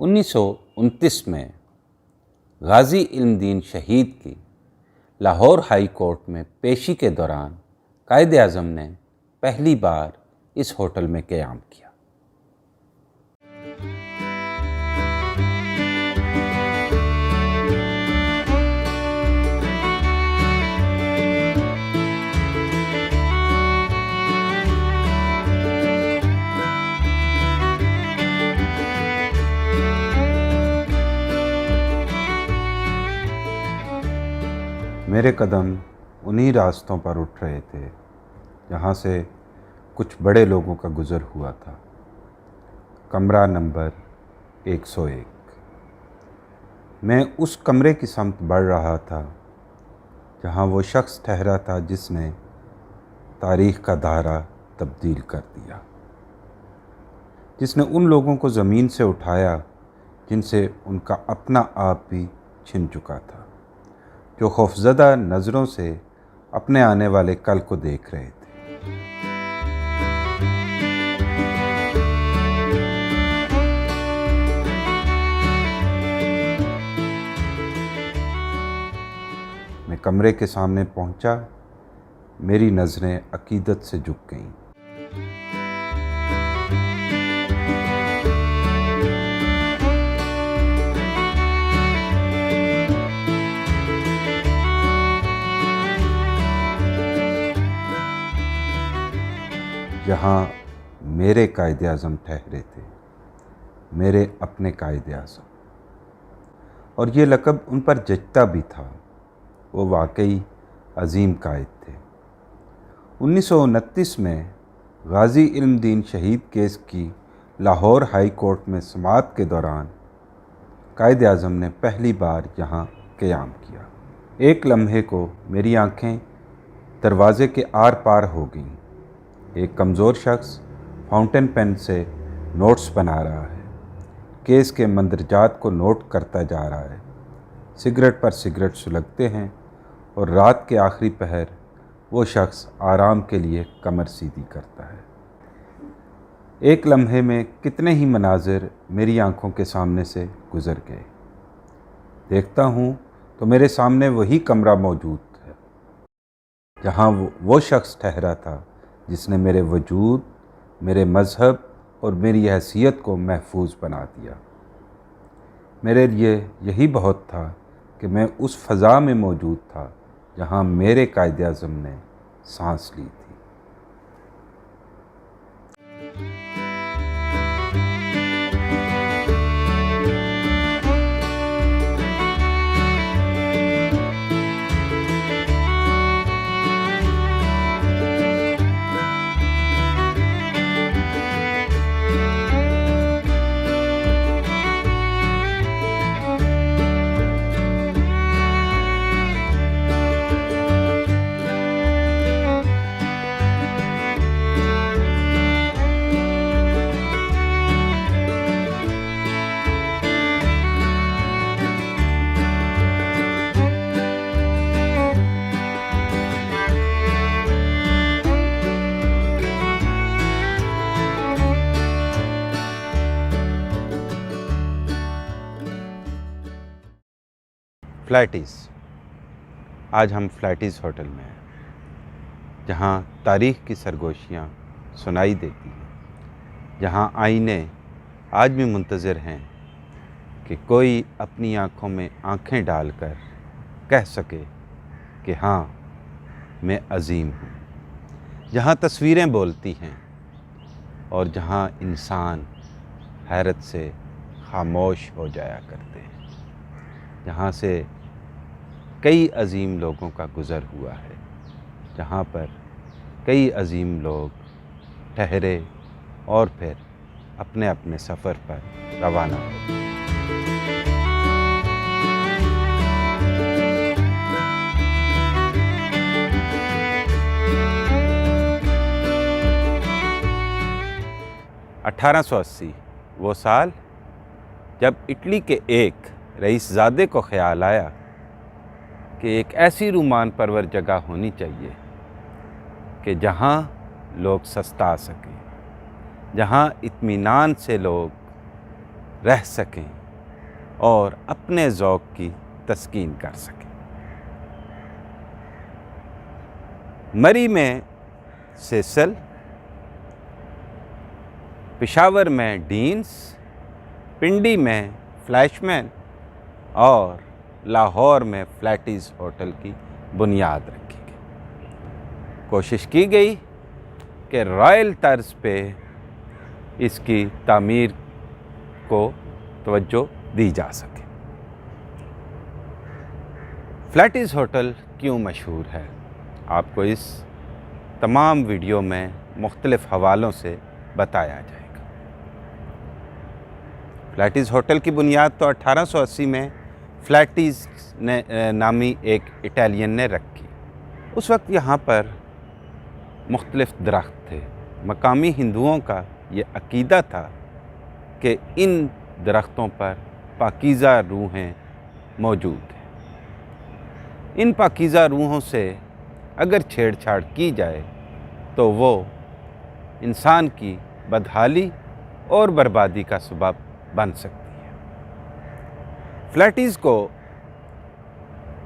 1929 में गाज़ी इल्मदीन शहीद की लाहौर हाई कोर्ट में पेशी के दौरान कायदे आज़म ने पहली बार इस होटल में क़याम किया। मेरे कदम उन्हीं रास्तों पर उठ रहे थे जहाँ से कुछ बड़े लोगों का गुज़र हुआ था। कमरा नंबर 101। मैं उस कमरे की समत बढ़ रहा था जहाँ वो शख्स ठहरा था जिसने तारीख़ का धारा तब्दील कर दिया, जिसने उन लोगों को ज़मीन से उठाया जिनसे उनका अपना आप भी छिन चुका था, जो खौफज़दा नज़रों से अपने आने वाले कल को देख रहे थे। मैं कमरे के सामने पहुंचा, मेरी नज़रें अकीदत से झुक गईं। जहाँ मेरे कायदे आज़म ठहरे थे, मेरे अपने कायदे आज़म, और ये लक़ब उन पर जचता भी था। वो वाकई अजीम कायद थे। 1929 में गाज़ी इल्मदीन शहीद केस की लाहौर हाई कोर्ट में समाअत के दौरान कायदे आज़म ने पहली बार यहाँ क़याम किया। एक लम्हे को मेरी आँखें दरवाज़े के आर पार हो गईं। एक कमज़ोर शख्स फाउंटेन पेन से नोट्स बना रहा है, केस के मंदरजात को नोट करता जा रहा है। सिगरेट पर सिगरेट सुलगते हैं और रात के आखिरी पहर वो शख्स आराम के लिए कमर सीधी करता है। एक लम्हे में कितने ही मनाजिर मेरी आंखों के सामने से गुज़र गए। देखता हूँ तो मेरे सामने वही कमरा मौजूद है जहाँ वो शख्स ठहरा था जिसने मेरे वजूद, मेरे मज़हब और मेरी हैसियत को महफूज बना दिया। मेरे लिए यही बहुत था कि मैं उस फ़ज़ा में मौजूद था जहाँ मेरे कायदे आज़म ने सांस ली थी। फ्लैटीज़। आज हम फ्लैटीज़ होटल में हैं, जहाँ तारीख़ की सरगोशियाँ सुनाई देती हैं, जहाँ आईने आज भी मुंतज़िर हैं कि कोई अपनी आँखों में आँखें डालकर कह सके कि हाँ, मैं अजीम हूँ। जहाँ तस्वीरें बोलती हैं और जहाँ इंसान हैरत से खामोश हो जाया करते हैं, जहाँ से कई अजीम लोगों का गुज़र हुआ है, जहाँ पर कई अजीम लोग ठहरे और फिर अपने अपने सफ़र पर रवाना हो। (1880) वो साल जब इटली के एक रईसज़ादे को ख़याल आया कि एक ऐसी रूमान परवर जगह होनी चाहिए कि जहाँ लोग सस्ता सकें, जहाँ इत्मीनान से लोग रह सकें और अपने ज़ौक़ की तस्कीन कर सकें। मरी में सेसल, पेशावर में डीन्स, पिंडी में फ्लैशमैन और लाहौर में फ्लैटीज़ होटल की बुनियाद रखी गई। कोशिश की गई कि रॉयल तर्ज पे इसकी तामीर को तवज्जो दी जा सके। फ्लैटीज़ होटल क्यों मशहूर है, आपको इस तमाम वीडियो में मुख्तलिफ़ हवालों से बताया जाएगा। फ्लैटीज़ होटल की बुनियाद तो 1880 में फ्लैटीज़ ने नामी एक इटालियन ने रखी। उस वक्त यहाँ पर मुख्तलिफ़ दरख्त थे। मकामी हिंदुओं का ये अकीदा था कि इन दरख्तों पर पाकीज़ा रूहें मौजूद हैं। इन पाकीज़ा रूहों से अगर छेड़छाड़ की जाए तो वो इंसान की बदहाली और बर्बादी का सबब बन सकती है। फ्लैटीज़ को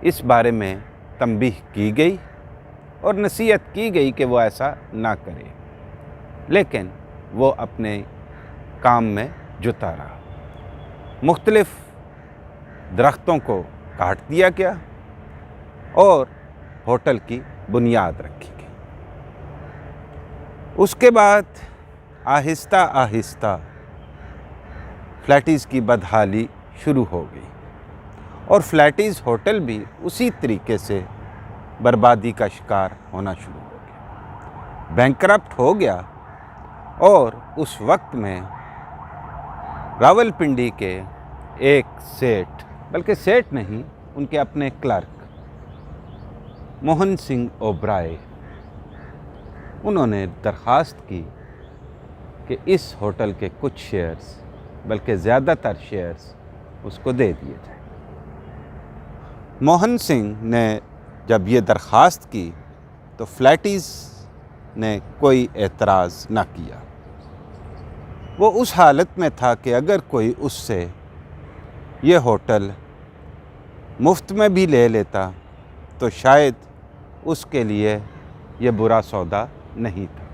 इस बारे में तंबीह की गई और नसीहत की गई कि वो ऐसा ना करे, लेकिन वो अपने काम में जुटा रहा। मुख्तलिफ़ दरख्तों को काट दिया गया और होटल की बुनियाद रखी गई। उसके बाद आहिस्ता आहिस्ता फ्लैटीज़ की बदहाली शुरू हो गई और फ्लैटीज़ होटल भी उसी तरीके से बर्बादी का शिकार होना शुरू हो गया, बैंकरप्ट हो गया। और उस वक्त में रावलपिंडी के एक सेठ, बल्कि सेठ नहीं, उनके अपने क्लर्क मोहन सिंह ओबराय, उन्होंने दरख्वास्त की कि इस होटल के कुछ शेयर्स, बल्कि ज़्यादातर शेयर्स उसको दे दिए जाए। मोहन सिंह ने जब ये दरख्वास्त की तो फ्लैटीज़ ने कोई एतराज़ ना किया। वो उस हालत में था कि अगर कोई उससे ये होटल मुफ्त में भी ले लेता तो शायद उसके लिए ये बुरा सौदा नहीं था।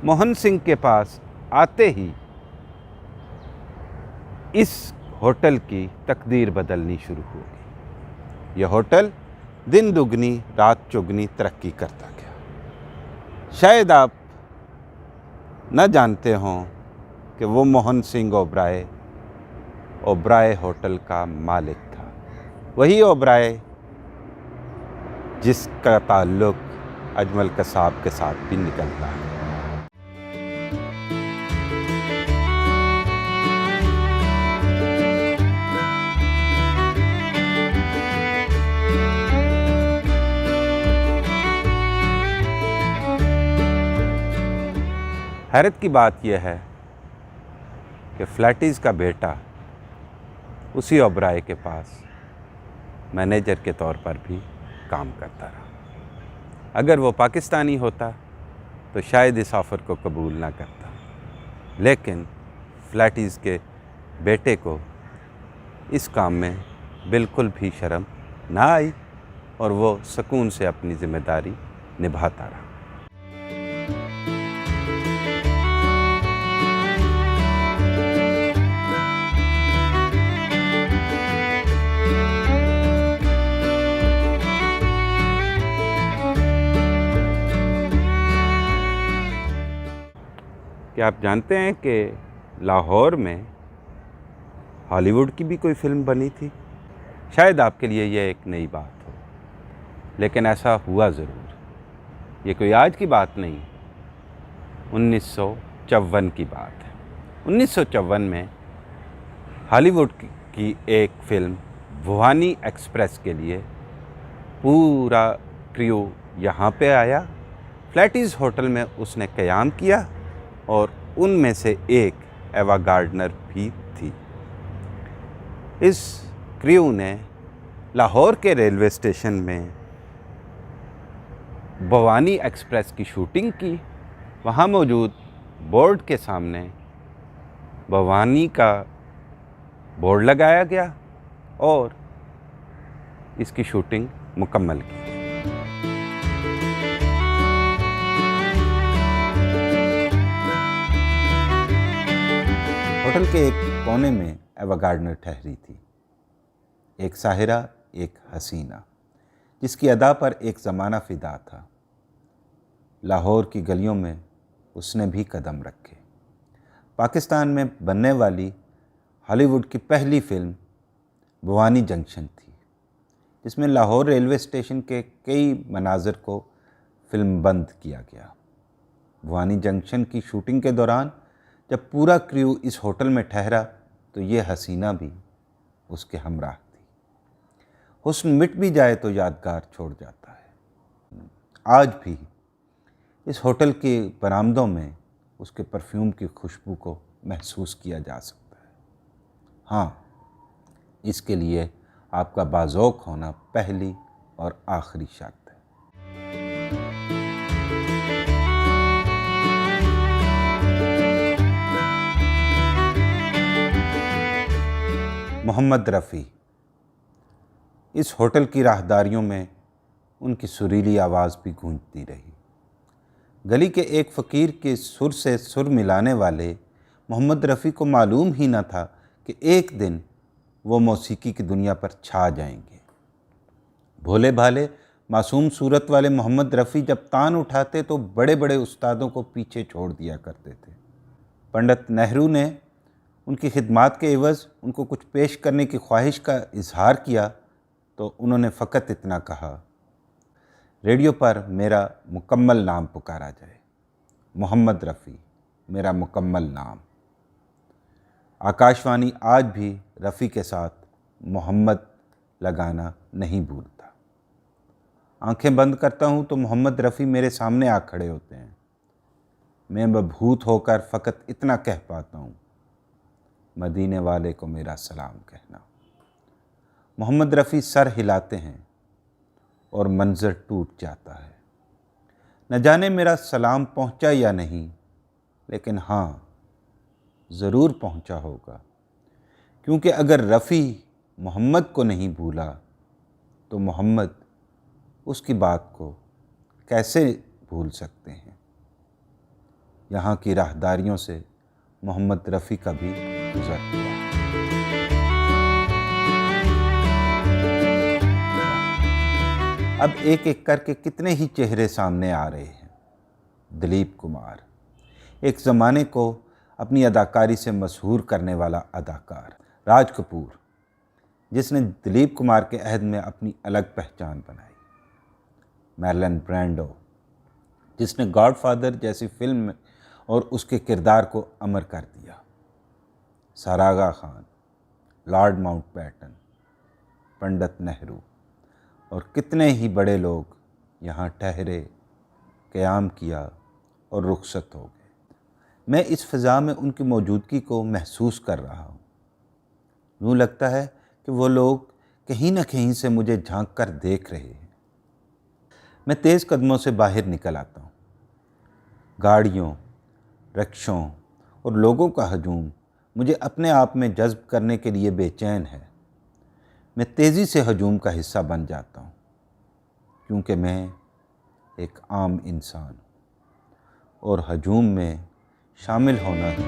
मोहन सिंह के पास आते ही इस होटल की तकदीर बदलनी शुरू हो गई। यह होटल दिन दुगनी रात चौगनी तरक्की करता गया। शायद आप न जानते हों कि वो मोहन सिंह ओबराय होटल का मालिक था। वही ओबराय जिसका ताल्लुक़ अजमल कसाब के साथ भी निकलता है। हैरत की बात यह है कि फ्लैटीज़ का बेटा उसी ओबराय के पास मैनेजर के तौर पर भी काम करता रहा। अगर वो पाकिस्तानी होता तो शायद इस ऑफ़र को कबूल ना करता, लेकिन फ्लैटीज़ के बेटे को इस काम में बिल्कुल भी शर्म ना आई और वो सुकून से अपनी ज़िम्मेदारी निभाता रहा। क्या आप जानते हैं कि लाहौर में हॉलीवुड की भी कोई फ़िल्म बनी थी? शायद आपके लिए यह एक नई बात हो, लेकिन ऐसा हुआ ज़रूर। ये कोई आज की बात नहीं, 1954 की बात है। 1954 में हॉलीवुड की एक फ़िल्म भवानी एक्सप्रेस के लिए पूरा क्रू यहाँ पे आया। फ्लैटीज़ होटल में उसने क़याम किया और उनमें से एक एवा गार्डनर भी थी। इस क्रू ने लाहौर के रेलवे स्टेशन में भवानी एक्सप्रेस की शूटिंग की। वहाँ मौजूद बोर्ड के सामने भवानी का बोर्ड लगाया गया और इसकी शूटिंग मुकम्मल की। होटल के एक कोने में एवा गार्डनर ठहरी थी, एक साहिरा, एक हसीना, जिसकी अदा पर एक ज़माना फ़िदा था। लाहौर की गलियों में उसने भी कदम रखे। पाकिस्तान में बनने वाली हॉलीवुड की पहली फिल्म भवानी जंक्शन थी, जिसमें लाहौर रेलवे स्टेशन के कई मनाज़र को फिल्म बंद किया गया। भवानी जंक्शन की शूटिंग के दौरान जब पूरा क्रू इस होटल में ठहरा तो ये हसीना भी उसके हमराह थी। हुस्न मिट भी जाए तो यादगार छोड़ जाता है। आज भी इस होटल के बरामदों में उसके परफ्यूम की खुशबू को महसूस किया जा सकता है। हाँ, इसके लिए आपका बाज़ौक़ होना पहली और आखिरी शर्त है। मोहम्मद रफ़ी। इस होटल की राहदारियों में उनकी सुरीली आवाज़ भी गूंजती रही। गली के एक फ़कीर के सुर से सुर मिलाने वाले मोहम्मद रफ़ी को मालूम ही न था कि एक दिन वो मौसीकी की दुनिया पर छा जाएंगे। भोले भाले मासूम सूरत वाले मोहम्मद रफ़ी जब तान उठाते तो बड़े बड़े उस्तादों को पीछे छोड़ दिया करते थे। पंडित नेहरू ने उनकी खिदमात के एवज़ उनको कुछ पेश करने की ख्वाहिश का इजहार किया तो उन्होंने फ़कत इतना कहा, रेडियो पर मेरा मुकम्मल नाम पुकारा जाए, मोहम्मद रफ़ी मेरा मुकम्मल नाम। आकाशवाणी आज भी रफ़ी के साथ मोहम्मद लगाना नहीं भूलता। आंखें बंद करता हूँ तो मोहम्मद रफ़ी मेरे सामने आ खड़े होते हैं। मैं मबहूत होकर फ़कत इतना कह पाता हूँ, मदीने वाले को मेरा सलाम कहना। मोहम्मद रफ़ी सर हिलाते हैं और मंज़र टूट जाता है। न जाने मेरा सलाम पहुंचा या नहीं, लेकिन हाँ, ज़रूर पहुंचा होगा, क्योंकि अगर रफ़ी मोहम्मद को नहीं भूला तो मोहम्मद उसकी बात को कैसे भूल सकते हैं। यहाँ की राहदारियों से मोहम्मद रफ़ी का भी गुज़र हुआ। अब एक एक करके कितने ही चेहरे सामने आ रहे हैं। दिलीप कुमार, एक ज़माने को अपनी अदाकारी से मशहूर करने वाला अदाकार। राज कपूर, जिसने दिलीप कुमार के अहद में अपनी अलग पहचान बनाई। मार्लन ब्रांडो, जिसने गॉडफादर जैसी फिल्म में और उसके किरदार को अमर कर दिया। सारा आगा खान, लॉर्ड माउंटबेटन, पंडित नेहरू और कितने ही बड़े लोग यहाँ ठहरे, क़याम किया और रुखसत हो गए। मैं इस फ़िज़ा में उनकी मौजूदगी को महसूस कर रहा हूँ। यूँ लगता है कि वो लोग कहीं न कहीं से मुझे झांक कर देख रहे हैं। मैं तेज़ कदमों से बाहर निकल आता हूँ। गाड़ियों, रिक्शों और लोगों का हजूम मुझे अपने आप में जज्ब करने के लिए बेचैन है। मैं तेज़ी से हजूम का हिस्सा बन जाता हूँ, क्योंकि मैं एक आम इंसान हूँ और हजूम में शामिल होना ही